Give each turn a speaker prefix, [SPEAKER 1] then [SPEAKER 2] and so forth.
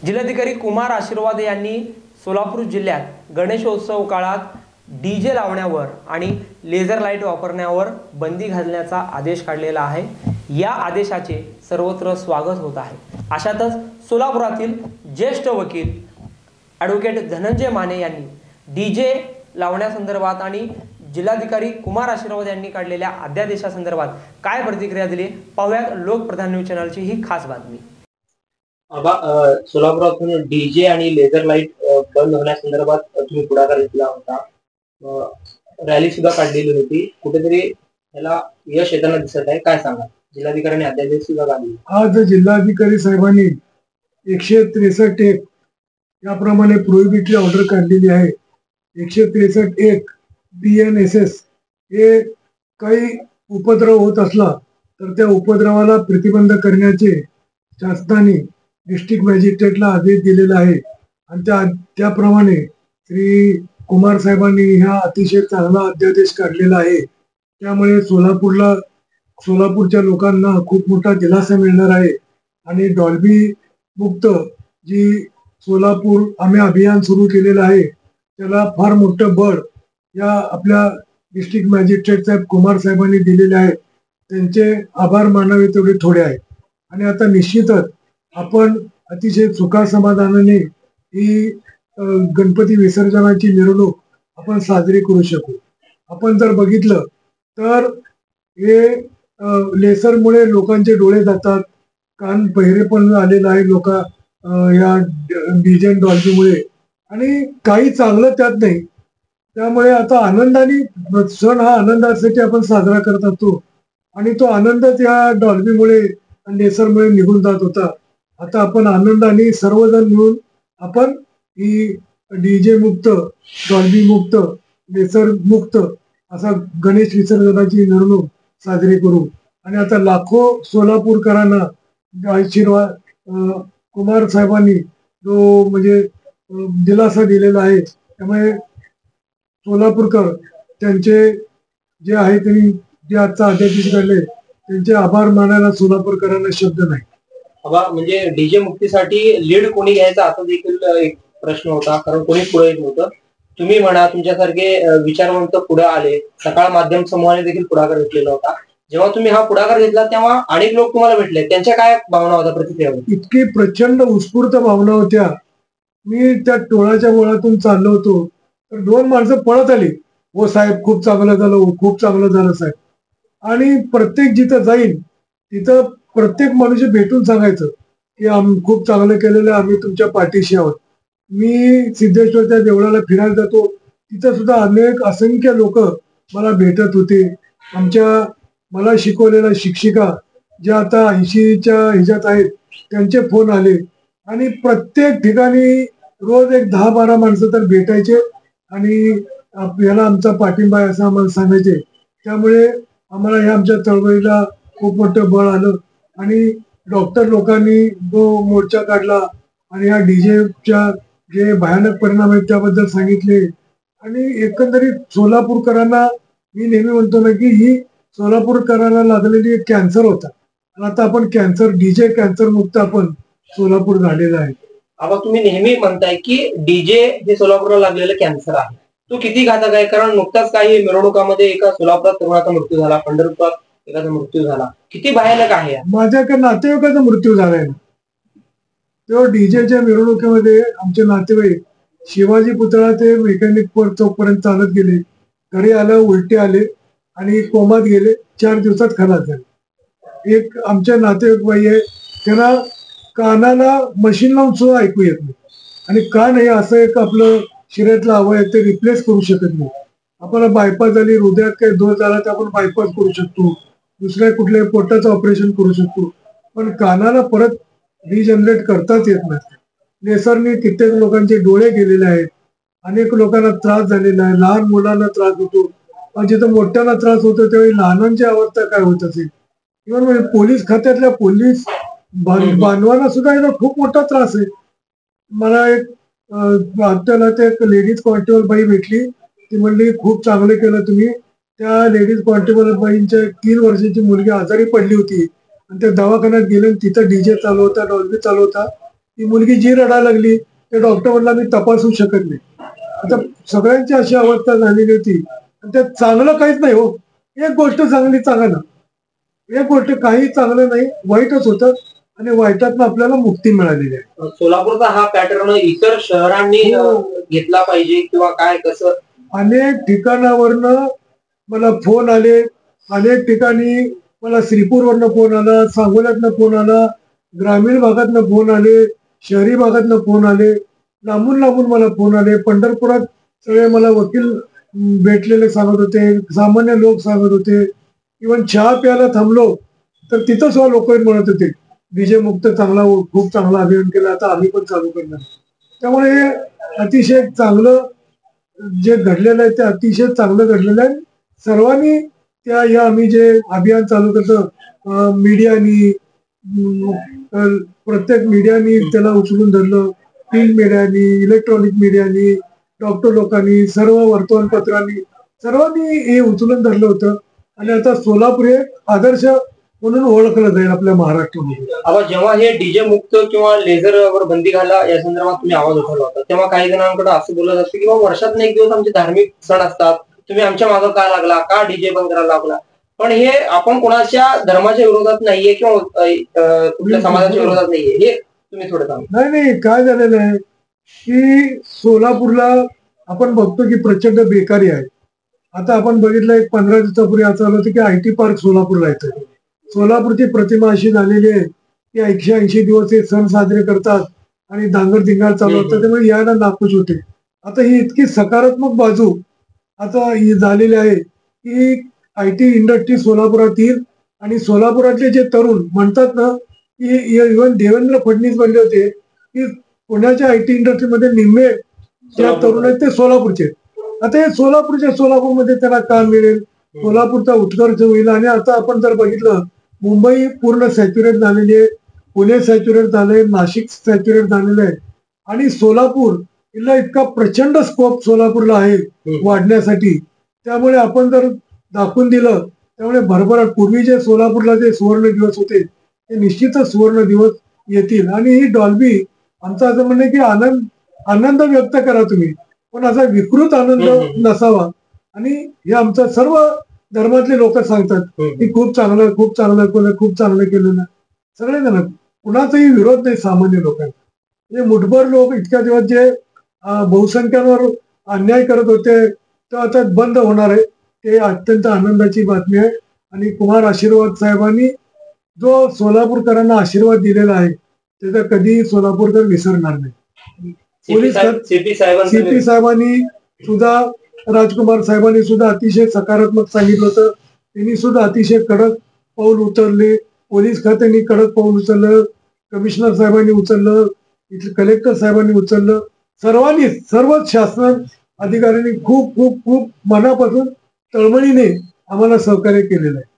[SPEAKER 1] जिल्हाधिकारी कुमार आशीर्वाद यांनी सोलापूर जिल्ह्यात गणेशोत्सव काळात डीजे लावण्यावर आणि लेझर लाईट वापरण्यावर बंदी घालण्याचा आदेश काढलेला आहे। या आदेशाचे सर्वत्र स्वागत होत आहे। अशातच सोलापुरातील ज्येष्ठ वकील ॲडव्होकेट धनंजय माने यांनी डीजे लावण्यासंदर्भात आणि जिल्हाधिकारी कुमार आशीर्वाद यांनी काढलेल्या अध्यादेशासंदर्भात काय प्रतिक्रिया दिली पाहूयात लोकप्रधान न्यूज चॅनलची ही खास बातमी।
[SPEAKER 2] सोलापुरातून डीजे आणि लेझर लाईट बंद होण्यासंदर्भात तुम्ही पुढाकार घेतला होता, रॅली सुद्धा काढलेली होती, कुठेतरी याला यश येताना दिसत आहे, काय सांगा? जिल्हाधिकाऱ्यांनी अध्यादेश सुद्धा काढले।
[SPEAKER 3] आज जिल्हाधिकारी साहेबांनी 163 याप्रमाणे प्रोहिबिटची ऑर्डर काढलेली आहे। 163 BNSS हे काही उपद्रव होत असला तर त्या उपद्रवाला प्रतिबंध करण्याचे शासनाने डिस्ट्रिक्ट मॅजिस्ट्रेटला आदेश दिलेला आहे आणि त्याप्रमाणे श्री कुमार साहेबांनी हा अतिशय चांगला अध्यादेश काढलेला आहे। त्यामुळे सोलापूरच्या लोकांना खूप मोठा दिलासा मिळणार आहे आणि डॉल्बी मुक्त जी सोलापूर आम्ही अभियान सुरू केलेलं आहे त्याला फार मोठं बळ या आपल्या डिस्ट्रिक्ट मॅजिस्ट्रेट साहेब कुमार साहेबांनी दिलेले आहे। त्यांचे आभार मानावे तेवढे थोडे आहे आणि आता निश्चितच आपण अतिशय सुखा समाधानाने ही गणपती विसर्जनाची मिरवणूक आपण साजरी करू शकू। आपण जर बघितलं तर हे लेसरमुळे लोकांचे डोळे जातात, कान बहिरे पण आलेला आहे लोक या डीजे डॉल्बीमुळे आणि काही चांगलं त्यात नाही। त्यामुळे आता आनंदाने सण हा आनंदासाठी आपण साजरा करत असतो आणि तो आनंदच या डॉल्बीमुळे आणि लेसरमुळे निघून जात होता। आता आपण आनंदाने सर्वजण मिळून आपण ही डीजे मुक्त, डॉल्बी मुक्त, लेसर मुक्त असा गणेश विसर्जनाची मिरवणूक साजरी करू आणि आता लाखो सोलापूरकरांना आशीर्वाद कुमार साहेबांनी जो म्हणजे दिलासा दिलेला आहे। त्यामुळे सोलापूरकर त्यांचे जे आहे त्यांनी जे आजचा अध्यादेश काढले त्यांचे आभार मानायला सोलापूरकरांना शब्द नाही।
[SPEAKER 2] म्हणजे डीजे मुक्तीसाठी लीड कोणी घ्यायचा असा देखील एक प्रश्न होता, कारण कोणी पुढे येत नव्हतं। तुम्ही म्हणा, तुमच्यासारखे विचारवंत पुढे आले, सकाळ माध्यम समूहाने देखील पुढाकार घेतलेला होता। जेव्हा तुम्ही हा पुढाकार घेतला तेव्हा अनेक लोक तुम्हाला भेटले, त्यांच्या काय भावना होत्या, प्रतिक्रिया होती?
[SPEAKER 3] इतकी प्रचंड उत्स्फूर्त भावना होत्या। मी त्या टोळाच्या मुळातून चाललो होतो तर 2 माणसं पळत आली, हो साहेब खूप चांगलं झालं, खूप चांगलं झालं साहेब। आणि प्रत्येक जिथं जाईल तिथं प्रत्येक मनुष्य भेटून सांगायचं की खूप चांगलं केलेलं, आम्ही तुमच्या पाठीशी आहोत। मी सिद्धेश्वरच्या देवळाला फिरायला जातो तिथं सुद्धा असंख्य लोक मला भेटत होते। मला शिकवलेल्या शिक्षिका ज्या आता 80च्या ह्याच्यात आहेत त्यांचे फोन आले आणि प्रत्येक ठिकाणी रोज एक 10-12 माणसं तर भेटायचे आणि याला आमचा पाठिंबा आहे असं आम्हाला सांगायचे। त्यामुळे आम्हाला ह्या आमच्या चळवळीला खूप मोठं बळ आलं आणि डॉक्टर लोकांनी जो मोर्चा काढला आणि या डीजेच्या जे भयानक परिणाम आहेत त्याबद्दल सांगितले आणि एकंदरीत सोलापूरकरांना मी नेहमी म्हणतो ना की ही सोलापूरकरांना लागलेली एक कॅन्सर होता आणि आता आपण डीजे कॅन्सर मुक्त आपण सोलापूर झालेला आहे।
[SPEAKER 2] आता तुम्ही नेहमी म्हणताय की डीजे हे सोलापूरला लागलेलं कॅन्सर आहे, तो किती घातक आहे? कारण नुकताच काही मिरवणुकामध्ये एका सोलापुरात तरुणाचा मृत्यू झाला, पंढरपुरात एकाचा मृत्यू झाला, किती भयानक आहे?
[SPEAKER 3] माझ्याकडे नातेवाईकाचा मृत्यू झालाय ना, तो डीजेच्या मिरवणुकीमध्ये आमचे नातेवाईक शिवाजी पुतळा ते मेकॅनिक चौक पर्यंत चालत गेले, घरी आलं उलटे आले आणि कोमात गेले, 4 दिवसात खलास झाले। एक आमच्या नातेवाईक बाई आहे, त्यांना कानाला मशीन लावून सुद्धा ऐकू येत नाही आणि कान हे असं एक आपलं शरीरातलं अवयव ते रिप्लेस करू शकत नाही। आपल्याला बायपास झाली, हृदयात काही दोष झाला तर आपण बायपास करू शकतो, दुसऱ्या कुठल्या पोटाचं ऑपरेशन करू शकतो, पण कानाला परत रिजनरेट करताच येत नाही। लेसरने कित्येक लोकांचे डोळे गेलेले आहेत, अनेक लोकांना त्रास झालेला आहे, लहान मुलांना त्रास होतो, जिथं मोठ्यांना त्रास होतो त्यावेळी लहानांची अवस्था काय होत असेल। इव्हन म्हणजे पोलीस खात्यातल्या पोलीस बांधवांना सुद्धा याचा खूप मोठा त्रास आहे। मला एक लेडीज कॉन्स्टेबल बाई भेटली, ती म्हणली खूप चांगलं केलं तुम्ही। त्या लेडीज कॉन्स्टेबल बाईंच्या 3 वर्षाची मुलगी आजारी पडली होती आणि त्या दवाखान्यात गेले, तिथं डीजे चालू होता, डॉल्बी चालू होता, ती मुलगी जी रडायला लागली ते डॉक्टर म्हणला मी तपासू शकत नाही. आता सगळ्यांची अशी अवस्था झालेली होती. त्यात चांगलं काहीच नाही हो. एक गोष्ट चांगली सांगा ना, एक गोष्ट काही चांगलं नाही, वाईटच होतं आणि वाईटातनं आपल्याला मुक्ती मिळालेली आहे.
[SPEAKER 2] सोलापूरचा हा पॅटर्न इतर शहरांनी घेतला पाहिजे किंवा काय कसं?
[SPEAKER 3] अनेक ठिकाणावरनं मला फोन आले, अनेक ठिकाणी मला श्रीपूरवरनं फोन आला, सांगोल्यातनं फोन आला, ग्रामीण भागातनं फोन आले, शहरी भागातनं फोन आले, लांबून लांबून मला फोन आले. पंढरपुरात सगळे मला वकील भेटलेले सांगत होते, सामान्य लोक सांगत होते. इव्हन चहा प्यायला थांबलो तर तिथं सुद्धा लोक म्हणत होते डीजे मुक्त चांगला, खूप चांगला अभियान केला, आता आम्ही पण चालू करणार. त्यामुळे हे अतिशय चांगलं जे घडलेलं आहे ते अतिशय चांगलं घडलेलं आहे. सर्वांनी या आम्ही जे अभियान चालू करतो मीडियानी, प्रत्येक मीडियानी त्याला उचलून धरलं, प्रिंट मीडियानी, इलेक्ट्रॉनिक मीडियानी, डॉक्टर लोकांनी, सर्व वर्तमानपत्रांनी, सर्वांनी हे उचलून धरलं होतं. आणि आता सोलापूर हे आदर्श म्हणून ओळखलं जाईल आपल्या महाराष्ट्रामध्ये.
[SPEAKER 2] आता जेव्हा हे डीजे मुक्त किंवा लेझर वर बंदी घाला या संदर्भात तुम्ही आवाज उठवला होता, तेव्हा काही जणांकडे असं बोललं जातं की बाबा वर्षातून एक दिवस आमचे धार्मिक सण असतात, तुम्ही आमच्या मागं का लागला, का डीजे बंद करायला लागला? पण हे आपण कोणाच्या धर्माच्या विरोधात नाहीये किंवा कुठल्या समाजाच्या विरोधात नाहीये, हे तुम्ही थोडं सांगा.
[SPEAKER 3] नाही, काय झालेलं आहे की सोलापूरला आपण बघतो की प्रचंड बेकारी आहे. आता आपण बघितलं एक 15 दिवसापूर्वी असं आलं होतं की IT पार्क सोलापूरला येतं. सोलापूरची प्रतिमा अशी झालेली आहे की 180 दिवस हे सण साजरे करतात आणि धांगड चालू होतं, त्यामुळे यायला नाखुश होते. आता ही इतकी सकारात्मक बाजू आता ही झालेली आहे की IT इंडस्ट्री सोलापुरात येईल आणि सोलापुरातले जे तरुण म्हणतात ना की इव्हन देवेंद्र फडणवीस म्हणले होते की पुण्याच्या IT इंडस्ट्रीमध्ये निम्मे ज्या तरुण आहेत ते सोलापूरचे. आता हे सोलापूरमध्ये त्यांना काम मिळेल, सोलापूरचा उत्कर्ष होईल. आणि आता आपण जर बघितलं मुंबई पूर्ण सॅच्युरेट झालेली आहे, पुणे सॅच्युरेट झालंय, नाशिक सॅच्युरेट झालेलं आहे आणि सोलापूर इथला इतका प्रचंड स्कोप सोलापूरला आहे वाढण्यासाठी. त्यामुळे आपण जर दाखवून दिलं, त्यामुळे भरभराट पूर्वी जे सोलापूरला जे सुवर्ण दिवस होते ते निश्चितच सुवर्ण दिवस येतील. आणि ही डॉल्बी आमचं असं म्हणणं आहे की आनंद व्यक्त करा तुम्ही, पण असा विकृत आनंद नसावा. आणि हे आमचं सर्व धर्मातले लोक सांगतात की खूप चांगलं केलेलं. सगळेजण, कुणाचाही विरोध नाही सामान्य लोकांना. म्हणजे मुठभर लोक इतक्या दिवस जे बहुसंख्यांवर अन्याय करत होते ते आता बंद होणार आहे. ते अत्यंत आनंदाची बातमी आहे. आणि कुमार आशीर्वाद साहेबांनी जो सोलापूरकरांना आशीर्वाद दिलेला आहे त्याचा कधी सोलापूरकर विसरणार नाही. सीपी साहेबांनी सुद्धा, राजकुमार साहेबांनी सुद्धा अतिशय सकारात्मक सांगितलं होतं. त्यांनी सुद्धा अतिशय कडक पाऊल उचलले. पोलीस खात्याने कडक पाऊल उचललं, कमिशनर साहेबांनी उचललं, इथले कलेक्टर साहेबांनी उचललं. सर्वच शासन अधिकाऱ्यांनी खूप खूप खूप मनापासून तळमळीने आम्हाला सहकार्य केलेलं आहे.